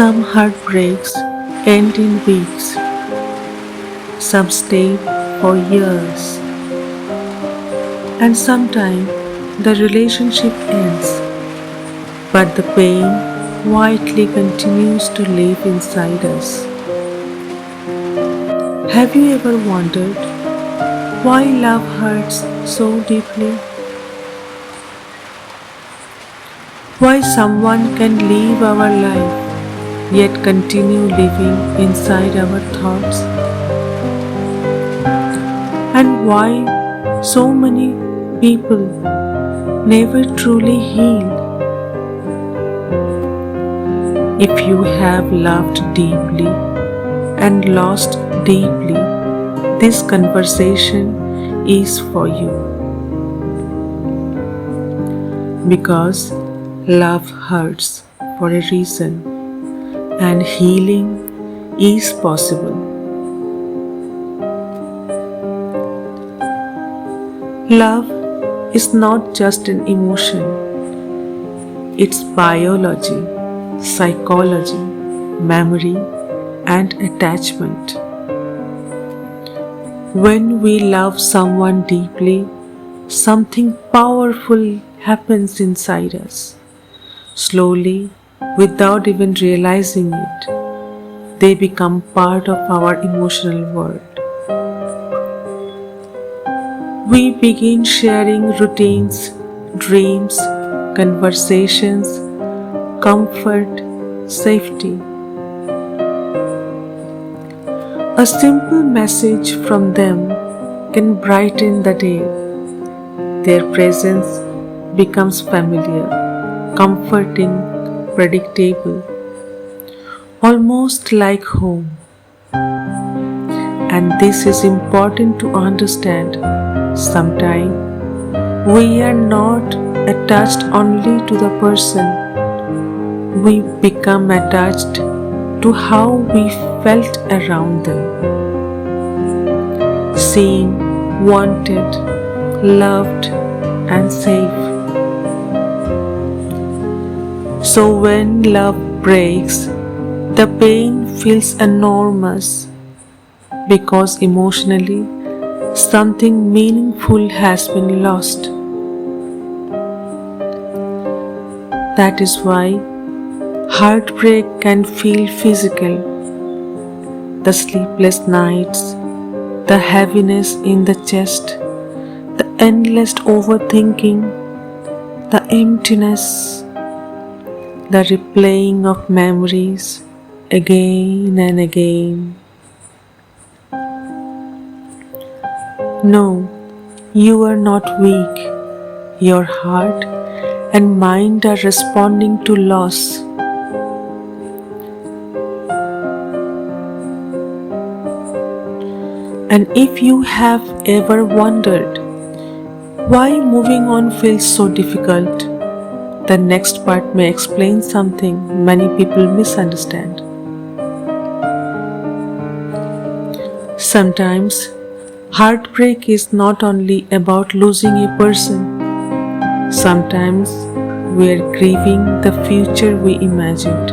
Some heartbreaks end in weeks, some stay for years, and sometimes the relationship ends, but the pain quietly continues to live inside us. Have you ever wondered why love hurts so deeply? Why someone can leave our life yet continue living inside our thoughts? And why so many people never truly heal? If you have loved deeply and lost deeply, this conversation is for you. Because love hurts for a reason and healing is possible. Love is not just an emotion, it's biology, psychology, memory, and attachment. When we love someone deeply, something powerful happens inside us. Slowly, without even realizing it, they become part of our emotional world. We begin sharing routines, dreams, conversations, comfort, safety. A simple message from them can brighten the day. Their presence becomes familiar, comforting, predictable, almost like home. And this is important to understand. Sometimes we are not attached only to the person, we become attached to how we felt around them. Seen, wanted, loved, and safe. So when love breaks, the pain feels enormous because emotionally something meaningful has been lost. That is why heartbreak can feel physical. The sleepless nights, the heaviness in the chest, the endless overthinking, the emptiness, the replaying of memories again and again. No, you are not weak. Your heart and mind are responding to loss. And if you have ever wondered why moving on feels so difficult, the next part may explain something many people misunderstand. Sometimes, heartbreak is not only about losing a person. Sometimes we are grieving the future we imagined.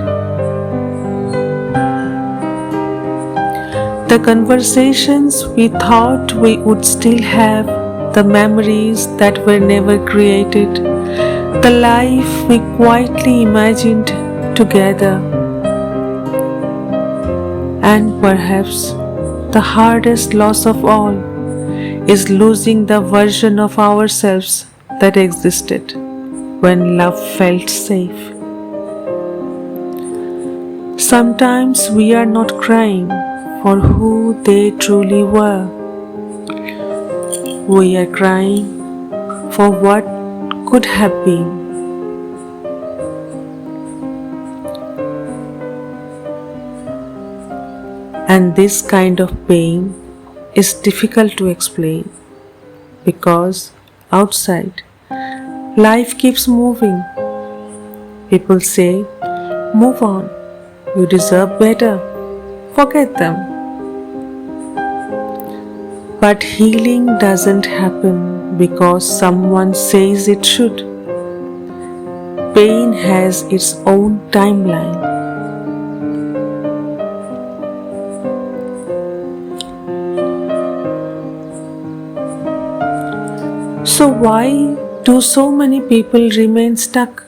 The conversations we thought we would still have, the memories that were never created, the life we quietly imagined together. And perhaps the hardest loss of all is losing the version of ourselves that existed when love felt safe. Sometimes we are not crying for who they truly were. We are crying for what could have been. And this kind of pain is difficult to explain because outside, life keeps moving. People say, move on, you deserve better, forget them. But healing doesn't happen because someone says it should. Pain has its own timeline. So, why do so many people remain stuck?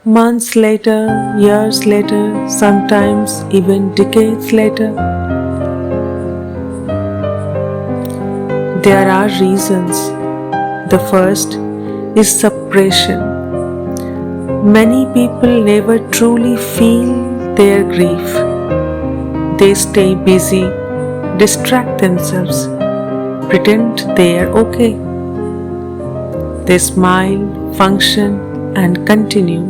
Months later, years later, sometimes even decades later. There are reasons. The first is suppression. Many people never truly feel their grief. They stay busy, distract themselves, pretend they are okay. They smile, function, and continue.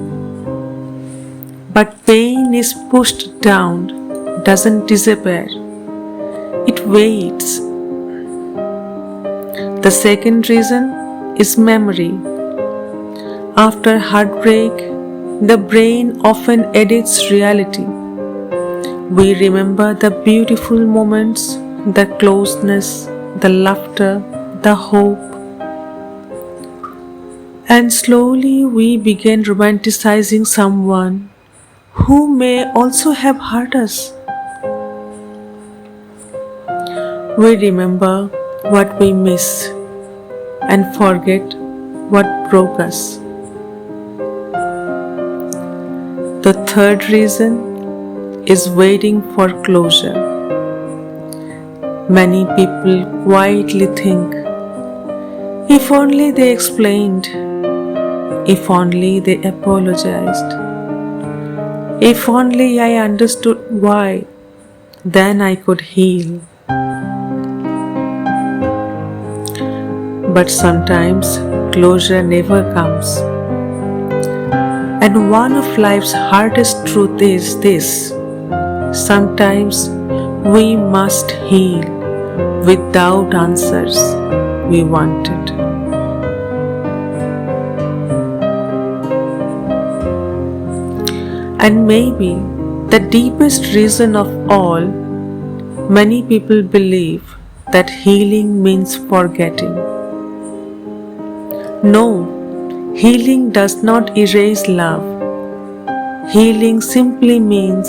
But pain is pushed down, doesn't disappear. It waits. The second reason is memory. After heartbreak, the brain often edits reality. We remember the beautiful moments, the closeness, the laughter, the hope. And slowly we begin romanticizing someone who may also have hurt us. We remember what we miss and forget what broke us. The third reason is waiting for closure. Many people quietly think, if only they explained, if only they apologized, if only I understood why, then I could heal. But sometimes closure never comes. And one of life's hardest truths is this: sometimes we must heal without answers we wanted. And maybe the deepest reason of all, many people believe that healing means forgetting. No, healing does not erase love. Healing simply means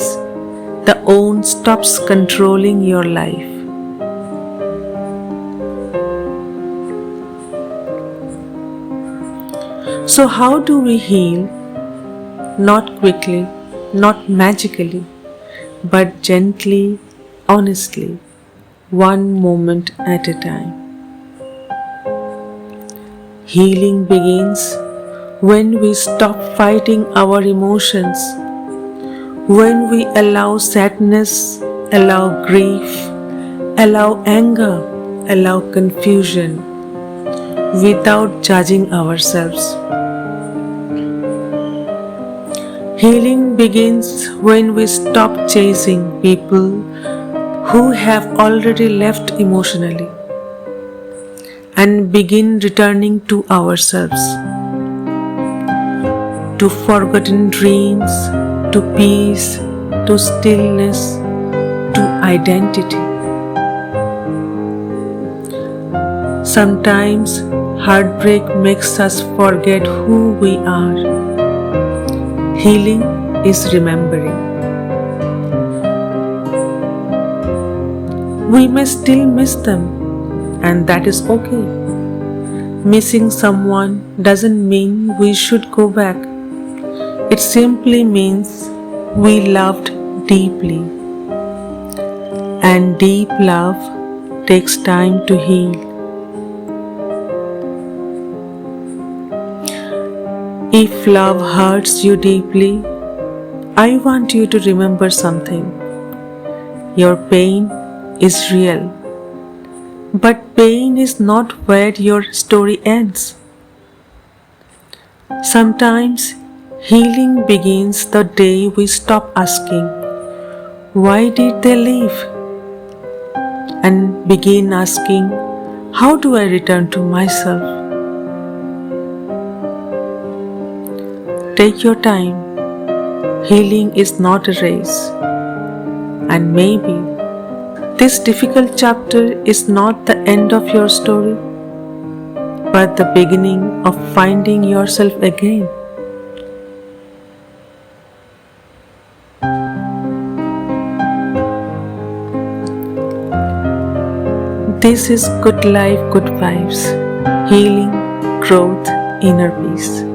the wound stops controlling your life. So, how do we heal? Not quickly, not magically, but gently, honestly, one moment at a time. Healing begins when we stop fighting our emotions, when we allow sadness, allow grief, allow anger, allow confusion without judging ourselves. Healing begins when we stop chasing people who have already left emotionally and begin returning to ourselves, to forgotten dreams, to peace, to stillness, to identity. Sometimes heartbreak makes us forget who we are. Healing is remembering. We may still miss them, and that is okay. Missing someone doesn't mean we should go back. It simply means we loved deeply. And deep love takes time to heal. If love hurts you deeply, I want you to remember something. Your pain is real. But pain is not where your story ends. Sometimes healing begins the day we stop asking, why did they leave? And begin asking, how do I return to myself? Take your time. Healing is not a race. And maybe this difficult chapter is not the end of your story, but the beginning of finding yourself again. This is Good Life, Good Vibes. healing, growth, inner peace.